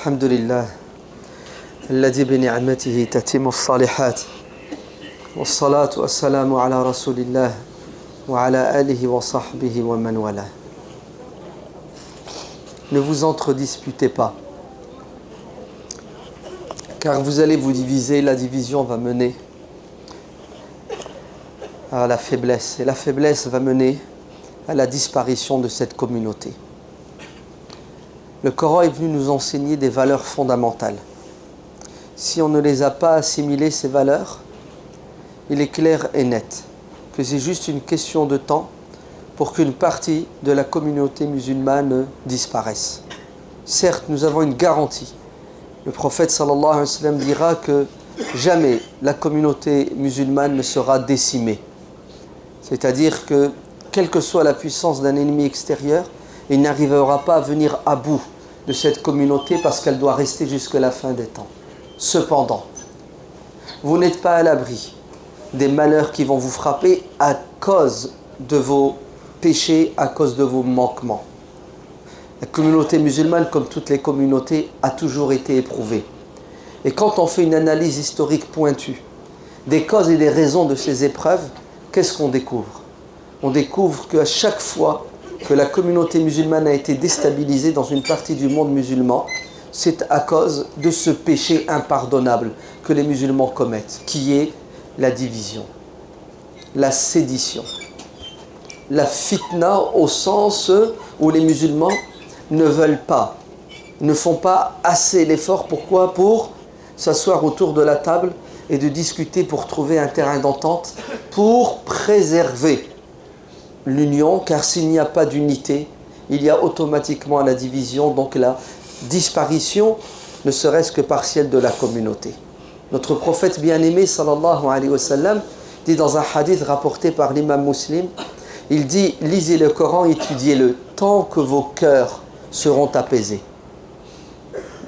الحمد لله الذي بنعمته تتم الصالحات والصلاة والسلام على رسول الله وعلى آله وصحبه ومن والاه. Ne vous entre-disputez pas, car vous allez vous diviser, la division va mener à la faiblesse, et la faiblesse va mener à la disparition de cette communauté. Le Coran est venu nous enseigner des valeurs fondamentales. Si on ne les a pas assimilées, ces valeurs, il est clair et net que c'est juste une question de temps pour qu'une partie de la communauté musulmane disparaisse. Certes, nous avons une garantie. Le prophète sallallahu alayhi wa sallam dira que jamais la communauté musulmane ne sera décimée. C'est-à-dire que, quelle que soit la puissance d'un ennemi extérieur, il n'arrivera pas à venir à bout de cette communauté parce qu'elle doit rester jusqu'à la fin des temps. Cependant, vous n'êtes pas à l'abri des malheurs qui vont vous frapper à cause de vos péchés, à cause de vos manquements. La communauté musulmane, comme toutes les communautés, a toujours été éprouvée. Et quand on fait une analyse historique pointue des causes et des raisons de ces épreuves, qu'est-ce qu'on découvre? On découvre qu'à chaque fois que la communauté musulmane a été déstabilisée dans une partie du monde musulman, c'est à cause de ce péché impardonnable que les musulmans commettent, qui est la division, la sédition, la fitna au sens où les musulmans ne veulent pas, ne font pas assez l'effort. Pourquoi? Pour s'asseoir autour de la table et de discuter pour trouver un terrain d'entente, pour préserver l'union, car s'il n'y a pas d'unité, il y a automatiquement la division, donc la disparition, ne serait-ce que partielle de la communauté. Notre prophète bien-aimé, sallallahu alayhi wa sallam, dit dans un hadith rapporté par l'imam Muslim, il dit, lisez le Coran, étudiez-le, tant que vos cœurs seront apaisés.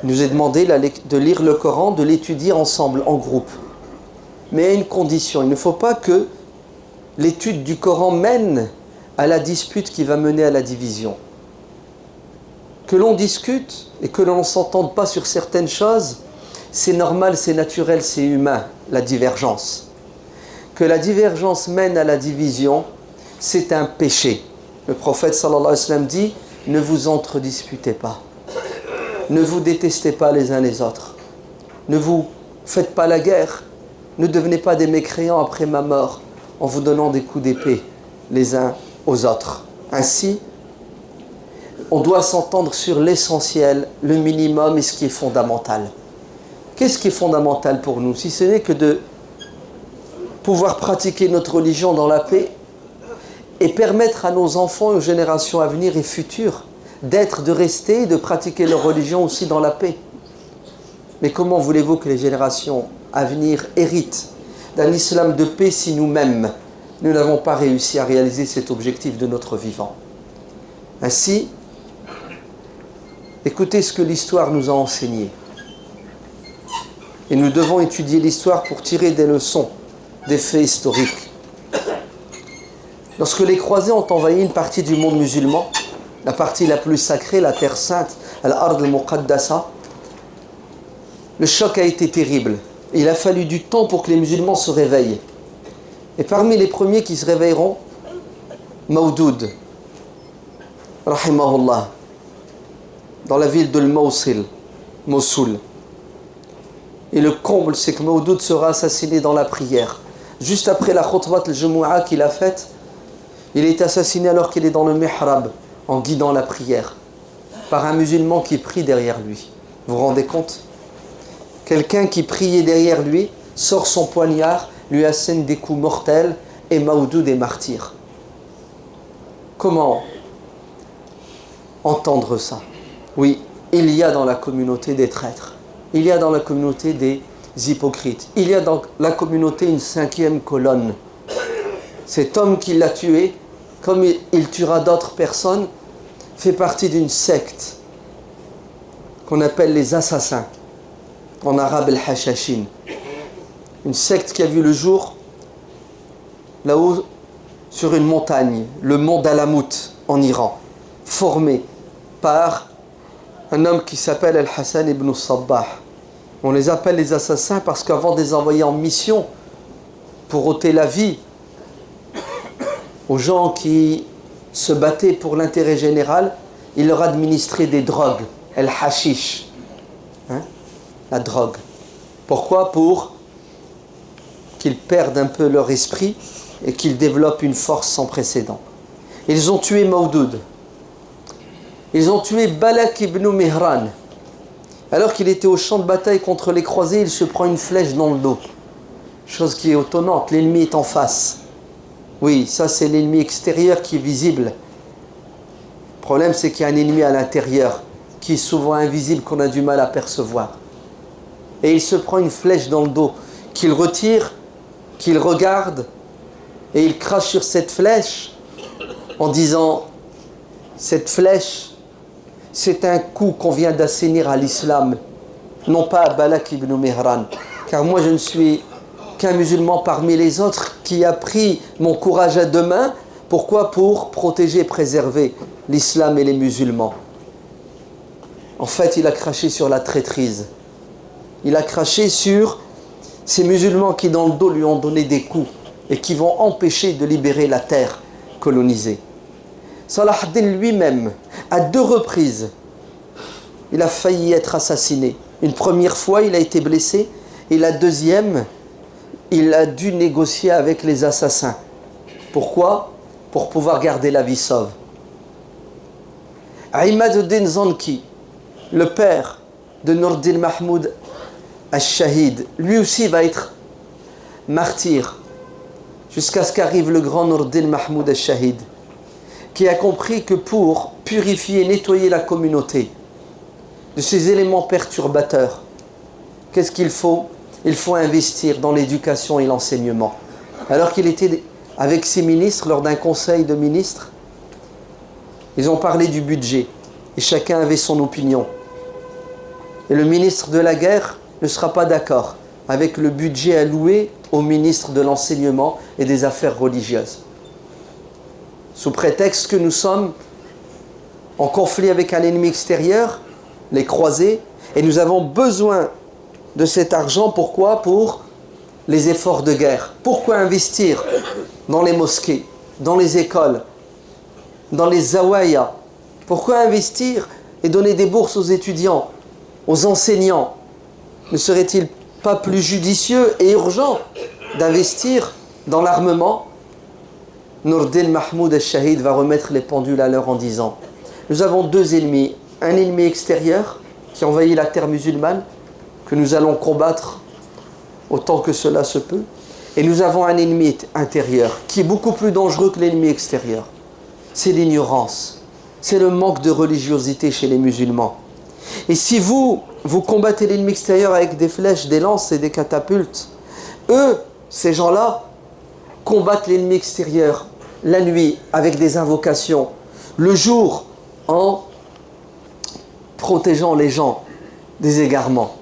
Il nous est demandé de lire le Coran, de l'étudier ensemble, en groupe. Mais à une condition, il ne faut pas que l'étude du Coran mène à la dispute qui va mener à la division. Que l'on discute et que l'on ne s'entende pas sur certaines choses, c'est normal, c'est naturel, c'est humain, la divergence. Que la divergence mène à la division, c'est un péché. Le prophète sallallahu alayhi wa sallam dit, ne vous entre-disputez pas. Ne vous détestez pas les uns les autres. Ne vous faites pas la guerre. Ne devenez pas des mécréants après ma mort en vous donnant des coups d'épée les uns aux autres. Ainsi, on doit s'entendre sur l'essentiel, le minimum et ce qui est fondamental. Qu'est-ce qui est fondamental pour nous? Si ce n'est que de pouvoir pratiquer notre religion dans la paix et permettre à nos enfants et aux générations à venir et futures de rester et de pratiquer leur religion aussi dans la paix. Mais comment voulez-vous que les générations à venir héritent d'un islam de paix si nous-mêmes, nous n'avons pas réussi à réaliser cet objectif de notre vivant? Ainsi, écoutez ce que l'histoire nous a enseigné. Et nous devons étudier l'histoire pour tirer des leçons, des faits historiques. Lorsque les croisés ont envahi une partie du monde musulman, la partie la plus sacrée, la terre sainte, Al-Ard al-Muqaddasa, le choc a été terrible. Il a fallu du temps pour que les musulmans se réveillent. Et parmi les premiers qui se réveilleront, Mawdoud, rahimahullah, dans la ville de Mossoul. Et le comble, c'est que Mawdoud sera assassiné dans la prière. Juste après la khutbat al-Jumu'ah qu'il a faite, il est assassiné alors qu'il est dans le mihrab, en guidant la prière, par un musulman qui prie derrière lui. Vous vous rendez compte? Quelqu'un qui priait derrière lui sort son poignard, lui assène des coups mortels et Mawdoud est martyr. Comment entendre ça? Oui, il y a dans la communauté des traîtres. Il y a dans la communauté des hypocrites. Il y a dans la communauté une cinquième colonne. Cet homme qui l'a tué, comme il tuera d'autres personnes, fait partie d'une secte qu'on appelle les assassins. En arabe, el-Hashashin. Une secte qui a vu le jour là-haut sur une montagne, le mont d'Alamout en Iran, formée par un homme qui s'appelle Al-Hassan ibn Sabbah. On les appelle les assassins parce qu'avant de les envoyer en mission pour ôter la vie aux gens qui se battaient pour l'intérêt général, il leur administrait des drogues, el-hashish, la drogue. Pourquoi? Pour qu'ils perdent un peu leur esprit et qu'ils développent une force sans précédent. Ils ont tué Mawdoud. Ils ont tué Balak ibn Mihran. Alors qu'il était au champ de bataille contre les croisés, il se prend une flèche dans le dos. Chose qui est étonnante, l'ennemi est en face. Oui, ça c'est l'ennemi extérieur qui est visible. Le problème c'est qu'il y a un ennemi à l'intérieur qui est souvent invisible, qu'on a du mal à percevoir. Et il se prend une flèche dans le dos, qu'il retire, qu'il regarde, et il crache sur cette flèche en disant: cette flèche, c'est un coup qu'on vient d'asséner à l'islam, non pas à Balak ibn Mihran, car moi je ne suis qu'un musulman parmi les autres qui a pris mon courage à deux mains. Pourquoi? Pour protéger et préserver l'islam et les musulmans. En fait, il a craché sur la traîtrise. Il a craché sur ces musulmans qui dans le dos lui ont donné des coups et qui vont empêcher de libérer la terre colonisée. Salah ad-Din lui-même, à 2 reprises, il a failli être assassiné. Une première fois, il a été blessé, et la deuxième, il a dû négocier avec les assassins. Pourquoi? Pour pouvoir garder la vie sauve. Imad ad-Din Zanki, le père de Nour-Din Mahmoud al-Shahid, lui aussi va être martyr jusqu'à ce qu'arrive le grand Nour-Din Mahmoud al-Shahid, qui a compris que pour purifier et nettoyer la communauté de ces éléments perturbateurs, qu'est-ce qu'il faut? Il faut investir dans l'éducation et l'enseignement. Alors qu'il était avec ses ministres lors d'un conseil de ministres, ils ont parlé du budget et chacun avait son opinion. Et le ministre de la guerre ne sera pas d'accord avec le budget alloué au ministre de l'enseignement et des affaires religieuses, sous prétexte que nous sommes en conflit avec un ennemi extérieur, les croisés, et nous avons besoin de cet argent. Pourquoi? Pour les efforts de guerre. Pourquoi investir dans les mosquées, dans les écoles, dans les zawaya? Pourquoi investir et donner des bourses aux étudiants, aux enseignants? Ne serait-il pas plus judicieux et urgent d'investir dans l'armement? Nour-Din Mahmoud al-Shahid va remettre les pendules à l'heure en disant: nous avons 2 ennemis, un ennemi extérieur qui envahit la terre musulmane, que nous allons combattre autant que cela se peut, et nous avons un ennemi intérieur qui est beaucoup plus dangereux que l'ennemi extérieur. C'est l'ignorance, c'est le manque de religiosité chez les musulmans. Et si vous combattez l'ennemi extérieur avec des flèches, des lances et des catapultes, eux, ces gens-là, combattent l'ennemi extérieur la nuit avec des invocations, le jour en protégeant les gens des égarements.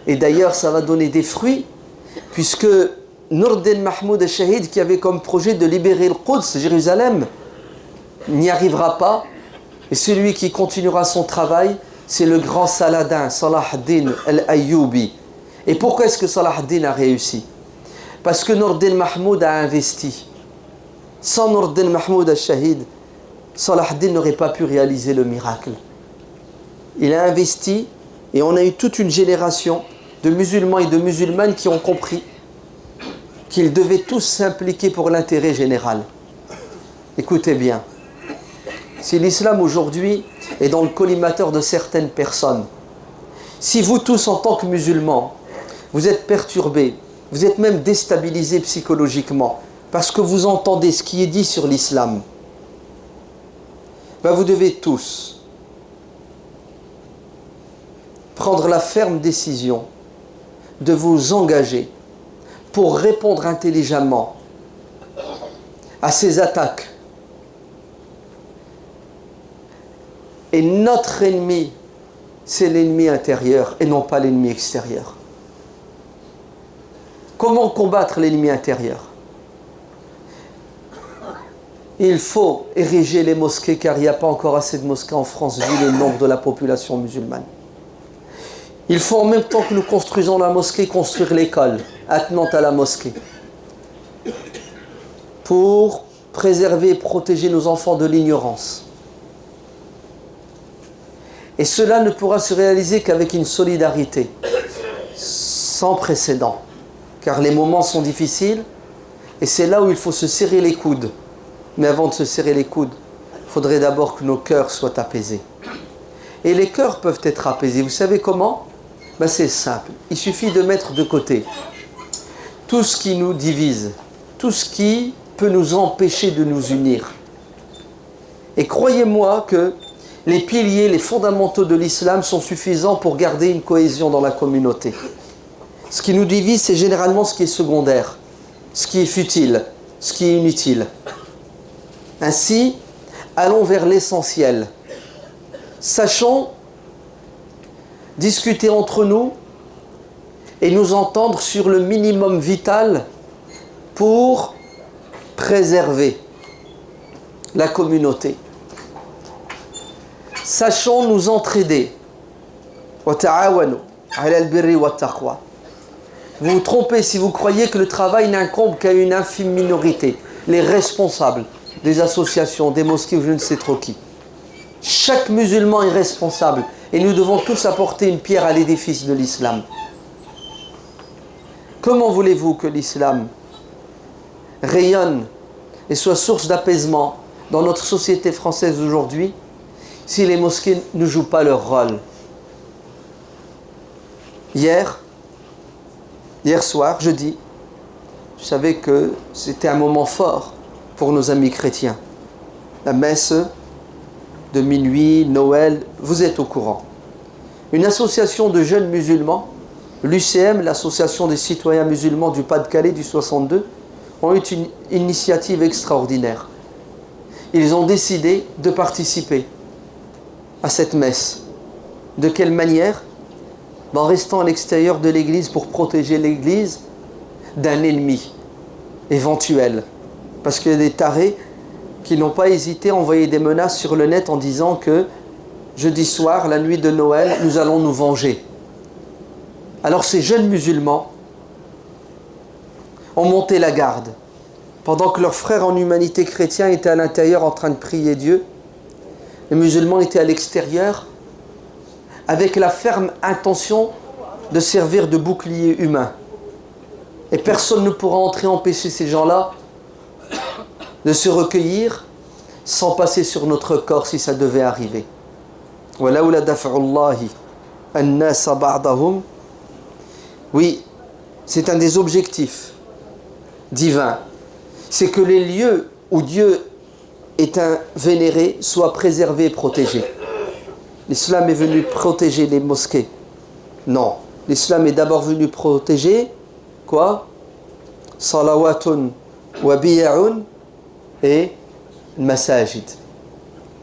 Et d'ailleurs, ça va donner des fruits, puisque Nour-Din Mahmoud al-Shahid, qui avait comme projet de libérer le Quds, Jérusalem, n'y arrivera pas. Et celui qui continuera son travail, c'est le grand Saladin, Salah ad-Din al-Ayyubi. Et pourquoi est-ce que Salah ad-Din a réussi? Parce que Nour-Din Mahmoud a investi. Sans Nour-Din Mahmoud al-Shahid, Salah ad-Din n'aurait pas pu réaliser le miracle. Il a investi, et on a eu toute une génération de musulmans et de musulmanes qui ont compris qu'ils devaient tous s'impliquer pour l'intérêt général. Écoutez bien, si l'islam aujourd'hui est dans le collimateur de certaines personnes, si vous tous en tant que musulmans, vous êtes perturbés, vous êtes même déstabilisés psychologiquement, parce que vous entendez ce qui est dit sur l'islam, ben vous devez tous prendre la ferme décision de vous engager pour répondre intelligemment à ces attaques. Et notre ennemi, c'est l'ennemi intérieur et non pas l'ennemi extérieur. Comment combattre l'ennemi intérieur? Il faut ériger les mosquées car il n'y a pas encore assez de mosquées en France vu le nombre de la population musulmane. Il faut en même temps que nous construisons la mosquée, construire l'école attenante à la mosquée pour préserver et protéger nos enfants de l'ignorance. Et cela ne pourra se réaliser qu'avec une solidarité sans précédent, car les moments sont difficiles et c'est là où il faut se serrer les coudes. Mais avant de se serrer les coudes, il faudrait d'abord que nos cœurs soient apaisés. Et les cœurs peuvent être apaisés. Vous savez comment ? Ben c'est simple. Il suffit de mettre de côté tout ce qui nous divise, tout ce qui peut nous empêcher de nous unir. Et croyez-moi que les piliers, les fondamentaux de l'islam sont suffisants pour garder une cohésion dans la communauté. Ce qui nous divise, c'est généralement ce qui est secondaire, ce qui est futile, ce qui est inutile. Ainsi, allons vers l'essentiel. Sachons discuter entre nous et nous entendre sur le minimum vital pour préserver la communauté. Sachons nous entraider. Wa ta'awanu 'ala al-birri wa taqwa. Vous vous trompez si vous croyez que le travail n'incombe qu'à une infime minorité, les responsables des associations, des mosquées ou je ne sais trop qui. Chaque musulman est responsable et nous devons tous apporter une pierre à l'édifice de l'islam. Comment voulez-vous que l'islam rayonne et soit source d'apaisement dans notre société française aujourd'hui si les mosquées ne jouent pas leur rôle? Hier soir, jeudi, je savais que c'était un moment fort pour nos amis chrétiens. La messe de minuit, Noël, vous êtes au courant. Une association de jeunes musulmans, l'UCM, l'association des citoyens musulmans du Pas-de-Calais du 62, ont eu une initiative extraordinaire. Ils ont décidé de participer à cette messe. De quelle manière ? En restant à l'extérieur de l'église pour protéger l'église d'un ennemi éventuel. Parce qu'il y a des tarés qui n'ont pas hésité à envoyer des menaces sur le net en disant que jeudi soir, la nuit de Noël, nous allons nous venger. Alors ces jeunes musulmans ont monté la garde. Pendant que leurs frères en humanité chrétiens étaient à l'intérieur en train de prier Dieu, les musulmans étaient à l'extérieur avec la ferme intention de servir de bouclier humain. Et personne ne pourra entrer empêcher ces gens-là de se recueillir sans passer sur notre corps si ça devait arriver. Oui, c'est un des objectifs divins. C'est que les lieux où Dieu est vénéré soient préservés et protégés. L'islam est venu protéger les mosquées. Non, l'islam est d'abord venu protéger quoi ? Salawatun wa biya'un et masajid.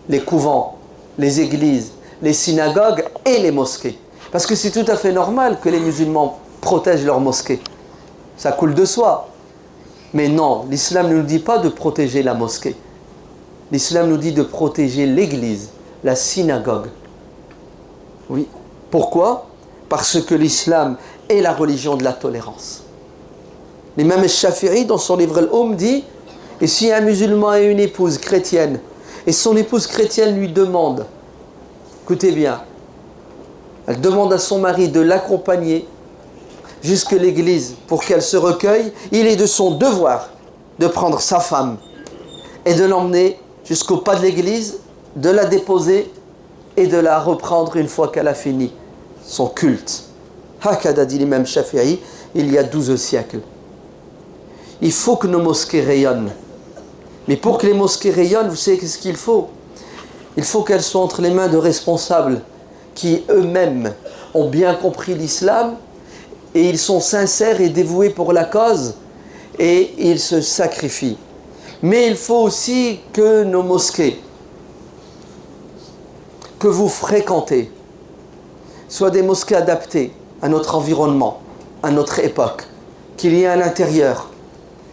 Les couvents, les églises, les synagogues et les mosquées. Parce que c'est tout à fait normal que les musulmans protègent leurs mosquées. Ça coule de soi. Mais non, l'islam ne nous dit pas de protéger la mosquée. L'islam nous dit de protéger l'église, la synagogue. Oui. Pourquoi ? Parce que l'islam est la religion de la tolérance. L'imam al-Shafi'i, dans son livre Al-Umm, dit « Et si un musulman a une épouse chrétienne, et son épouse chrétienne lui demande, écoutez bien, elle demande à son mari de l'accompagner jusque l'église pour qu'elle se recueille, il est de son devoir de prendre sa femme et de l'emmener jusqu'au pas de l'église, de la déposer et de la reprendre une fois qu'elle a fini son culte. » Hakada dit l'imam Shafi'i il y a 12 siècles. Il faut que nos mosquées rayonnent. Mais pour que les mosquées rayonnent, vous savez qu'est-ce qu'il faut ? Il faut qu'elles soient entre les mains de responsables qui eux-mêmes ont bien compris l'islam et ils sont sincères et dévoués pour la cause et ils se sacrifient. Mais il faut aussi que nos mosquées, que vous fréquentez, soient des mosquées adaptées à notre environnement, à notre époque, qu'il y ait à l'intérieur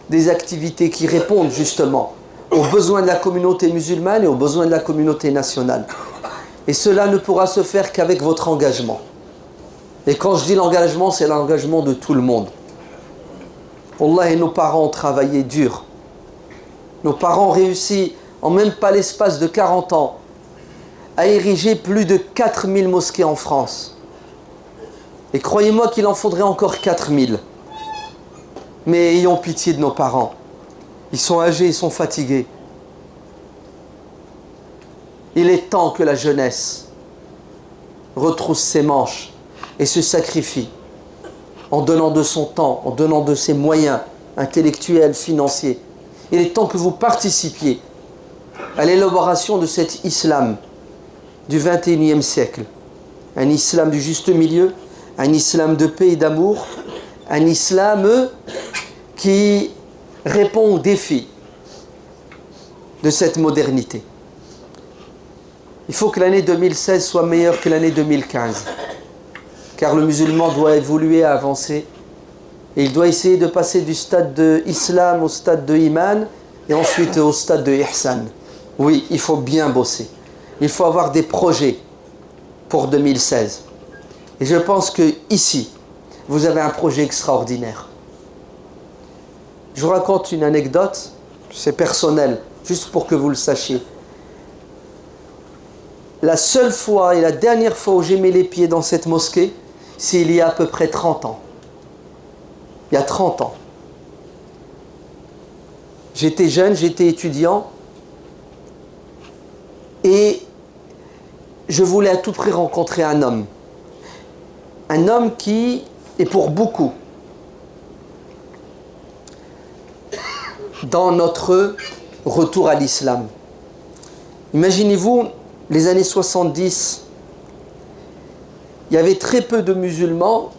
des activités qui répondent justement aux besoins de la communauté musulmane et aux besoins de la communauté nationale. Et cela ne pourra se faire qu'avec votre engagement. Et quand je dis l'engagement, c'est l'engagement de tout le monde. Allah et nos parents ont travaillé dur. Nos parents ont réussi, en même pas l'espace de 40 ans, à ériger plus de 4000 mosquées en France. Et croyez-moi qu'il en faudrait encore 4000. Mais ayons pitié de nos parents. Ils sont âgés, ils sont fatigués. Il est temps que la jeunesse retrousse ses manches et se sacrifie en donnant de son temps, en donnant de ses moyens intellectuels, financiers. Il est temps que vous participiez à l'élaboration de cet islam du XXIe siècle. Un islam du juste milieu, un islam de paix et d'amour, un islam qui répond aux défis de cette modernité. Il faut que l'année 2016 soit meilleure que l'année 2015. Car le musulman doit évoluer, avancer. Et il doit essayer de passer du stade de islam au stade de iman et ensuite au stade de ihsan. Oui, il faut bien bosser. Il faut avoir des projets pour 2016. Et je pense que ici, vous avez un projet extraordinaire. Je vous raconte une anecdote, c'est personnel, juste pour que vous le sachiez. La seule fois et la dernière fois où j'ai mis les pieds dans cette mosquée, c'est il y a à peu près 30 ans. Il y a 30 ans. J'étais jeune, j'étais étudiant et je voulais à tout prix rencontrer un homme. Un homme qui est pour beaucoup dans notre retour à l'islam. Imaginez-vous, les années 70, il y avait très peu de musulmans,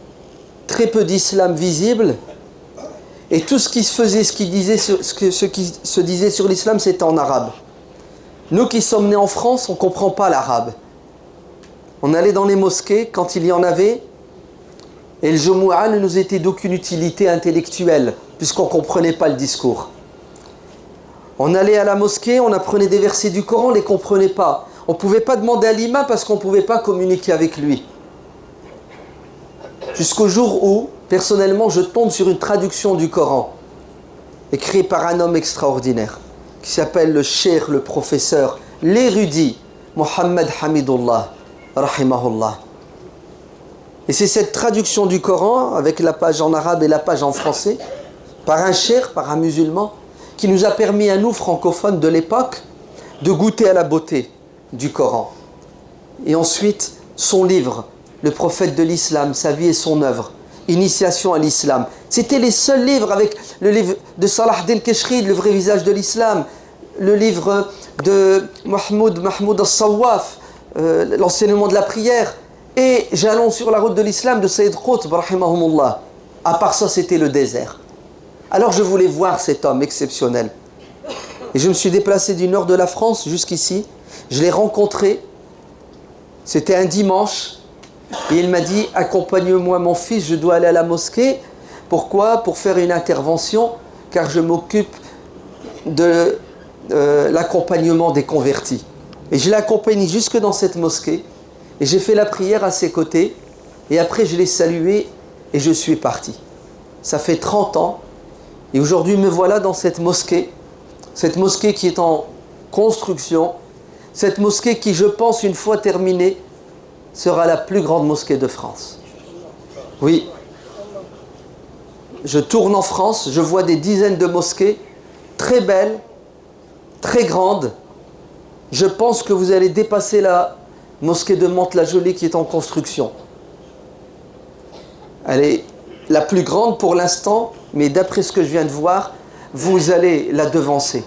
très peu d'islam visible, et tout ce qui se faisait, ce qui se disait sur l'islam, c'était en arabe. Nous qui sommes nés en France, on ne comprend pas l'arabe. On allait dans les mosquées quand il y en avait, et le Jumu'ah ne nous était d'aucune utilité intellectuelle, puisqu'on ne comprenait pas le discours. On allait à la mosquée, on apprenait des versets du Coran, on ne les comprenait pas. On ne pouvait pas demander à l'imam parce qu'on ne pouvait pas communiquer avec lui. Jusqu'au jour où, personnellement, je tombe sur une traduction du Coran, écrite par un homme extraordinaire, qui s'appelle le cheikh, le professeur, l'érudit, Mohammed Hamidullah, rahimahullah. Et c'est cette traduction du Coran, avec la page en arabe et la page en français, par un cheikh, par un musulman, qui nous a permis à nous, francophones de l'époque, de goûter à la beauté du Coran. Et ensuite, son livre, le prophète de l'islam, sa vie et son œuvre, Initiation à l'islam. C'était les seuls livres, avec le livre de Salah al-Keshrid, le vrai visage de l'islam, le livre de Mahmoud al-Sawaf, l'enseignement de la prière, et Jalons sur la route de l'islam de Sayyid Qutb, rahimahumullah. À part ça, c'était le désert. Alors je voulais voir cet homme exceptionnel. Et je me suis déplacé du nord de la France jusqu'ici. Je l'ai rencontré. C'était un dimanche. Et il m'a dit, accompagne-moi mon fils, je dois aller à la mosquée. Pourquoi? Pour faire une intervention, car je m'occupe de l'accompagnement des convertis. Et je l'ai accompagné jusque dans cette mosquée. Et j'ai fait la prière à ses côtés. Et après, je l'ai salué et je suis parti. Ça fait 30 ans. Et aujourd'hui, me voilà dans cette mosquée qui est en construction, cette mosquée qui, je pense, une fois terminée, sera la plus grande mosquée de France. Oui. Je tourne en France, je vois des dizaines de mosquées, très belles, très grandes. Je pense que vous allez dépasser la mosquée de Mantes-la-Jolie qui est en construction. Elle est la plus grande pour l'instant, mais d'après ce que je viens de voir, vous allez la devancer.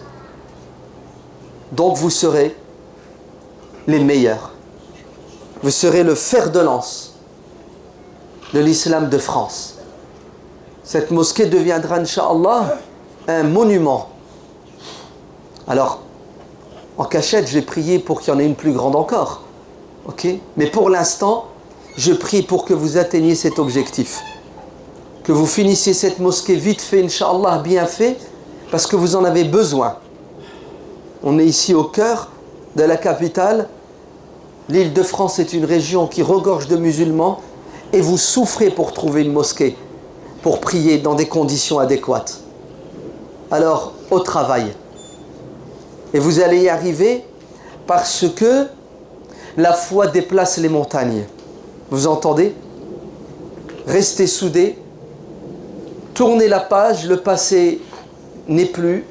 Donc vous serez les meilleurs. Vous serez le fer de lance de l'islam de France. Cette mosquée deviendra, Inch'Allah, un monument. Alors, en cachette, j'ai prié pour qu'il y en ait une plus grande encore. Ok? Mais pour l'instant, je prie pour que vous atteigniez cet objectif. Que vous finissiez cette mosquée vite fait, Inch'Allah, bien fait, parce que vous en avez besoin. On est ici au cœur de la capitale. L'Île-de-France est une région qui regorge de musulmans et vous souffrez pour trouver une mosquée, pour prier dans des conditions adéquates. Alors, au travail. Et vous allez y arriver parce que la foi déplace les montagnes. Vous entendez? Restez soudés, tournez la page, le passé n'est plus.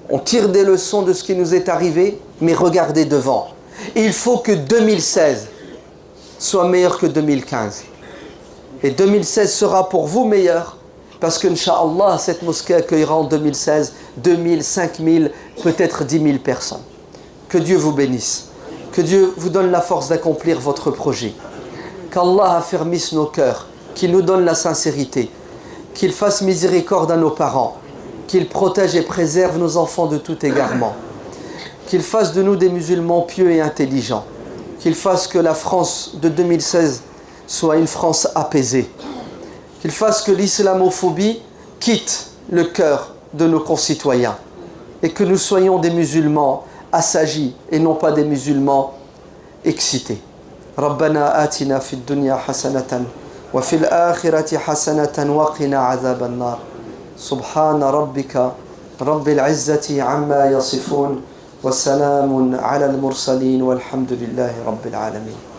On tire des leçons de ce qui nous est arrivé, mais regardez devant. Il faut que 2016 soit meilleur que 2015. Et 2016 sera pour vous meilleur, parce que, Inch'Allah, cette mosquée accueillera en 2016 2000, 5000, peut-être 10 000 personnes. Que Dieu vous bénisse. Que Dieu vous donne la force d'accomplir votre projet. Qu'Allah affermisse nos cœurs, qu'il nous donne la sincérité, qu'il fasse miséricorde à nos parents, qu'il protège et préserve nos enfants de tout égarement, qu'il fasse de nous des musulmans pieux et intelligents, qu'il fasse que la France de 2016 soit une France apaisée, qu'il fasse que l'islamophobie quitte le cœur de nos concitoyens et que nous soyons des musulmans assagis et non pas des musulmans excités. ربنا آتنا في الدنيا حسنة وفي الآخرة حسنة وقنا عذاب النار سبحان ربك رب العزة عما يصفون وسلام على المرسلين والحمد لله رب العالمين